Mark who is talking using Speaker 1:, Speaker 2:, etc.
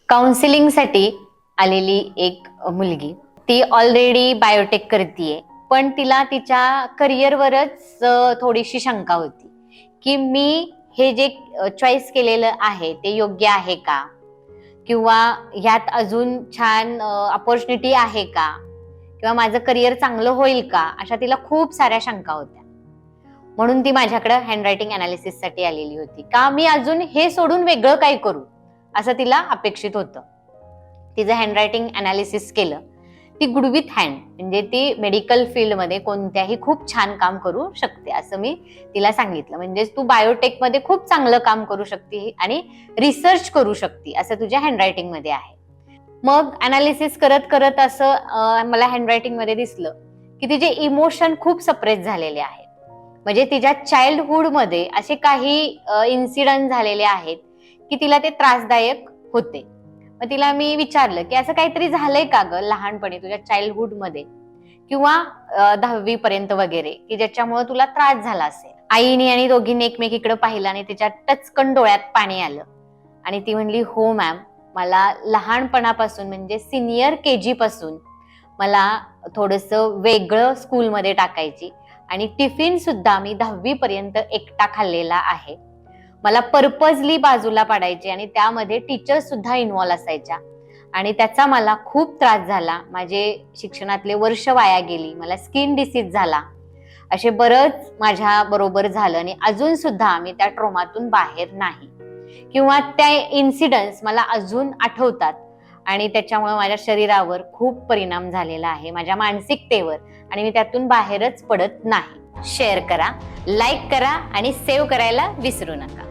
Speaker 1: काउन्सिलिंगसाठी आलेली एक मुलगी, ती ऑलरेडी बायोटेक करतीये, पण तिला तिच्या करिअरवरच थोडीशी शंका होती की मी हे जे चॉईस केलेलं आहे ते योग्य आहे का, किंवा ह्यात अजून छान अपॉर्च्युनिटी आहे का, किंवा माझं करिअर चांगलं होईल का, अशा तिला खूप साऱ्या शंका होत्या. म्हणून ती माझ्याकडे हँडरायटिंग अनालिसिससाठी आलेली होती. का मी अजून हे सोडून वेगळं काय करू असं तिला अपेक्षित होतं. तिचं हँडरायटिंग अनालिसिस केलं. ती गुड विथ हँड, म्हणजे ती मेडिकल फील्डमध्ये कोणत्याही खूप छान काम करू शकते असं मी तिला सांगितलं. म्हणजे तू बायोटेकमध्ये खूप चांगलं काम करू शकते आणि रिसर्च करू शकते असं तुझ्या हँडरायटिंग मध्ये आहे. मग अनालिसिस करत करत असं मला हँडरायटिंग मध्ये दिसलं की तिचे इमोशन खूप सप्रेस झालेले आहेत. म्हणजे तिच्या चाइल्डहुड मध्ये असे काही इन्सिडेंट झालेले आहेत की तिला ते त्रासदायक होते. मग तिला मी विचारलं की असं काहीतरी झालंय का ग लहानपणी तुझ्या चाइल्डहुड मध्ये किंवा 10वी पर्यंत वगैरे, की ज्याच्यामुळे तुला त्रास झाला असेल. आईने आणि दोघींनी एकमेकीकडे पाहिलं आणि तिच्या टचकन डोळ्यात पाणी आलं आणि ती म्हणली, हो मॅम, मला लहानपणापासून म्हणजे सिनियर KG पासून मला थोडंसं वेगळं स्कूलमध्ये टाकायची आणि टिफिन सुद्धा मी 10वी पर्यंत एकटा खाल्लेला आहे. मला पर्पजली बाजूला पाडायचे आणि त्यामध्ये टीचर्स सुद्धा इन्व्हॉल्व असायच्या आणि त्याचा मला खूप त्रास झाला. माझे शिक्षणातले वर्ष वाया गेली, मला स्किन डिसीज झाला, असे बरंच माझ्या बरोबर झालं आणि अजून सुद्धा मी त्या ट्रॉमातून बाहेर नाही, किंवा त्या इन्सिडेंट्स मला अजून आठवतात आणि त्याच्यामुळे माझ्या शरीरावर खूप परिणाम झालेला आहे, माझ्या मानसिकतेवर, आणि मी त्यातून बाहेरच पडत नाही. शेअर करा, लाईक करा आणि सेव्ह करायला विसरू नका.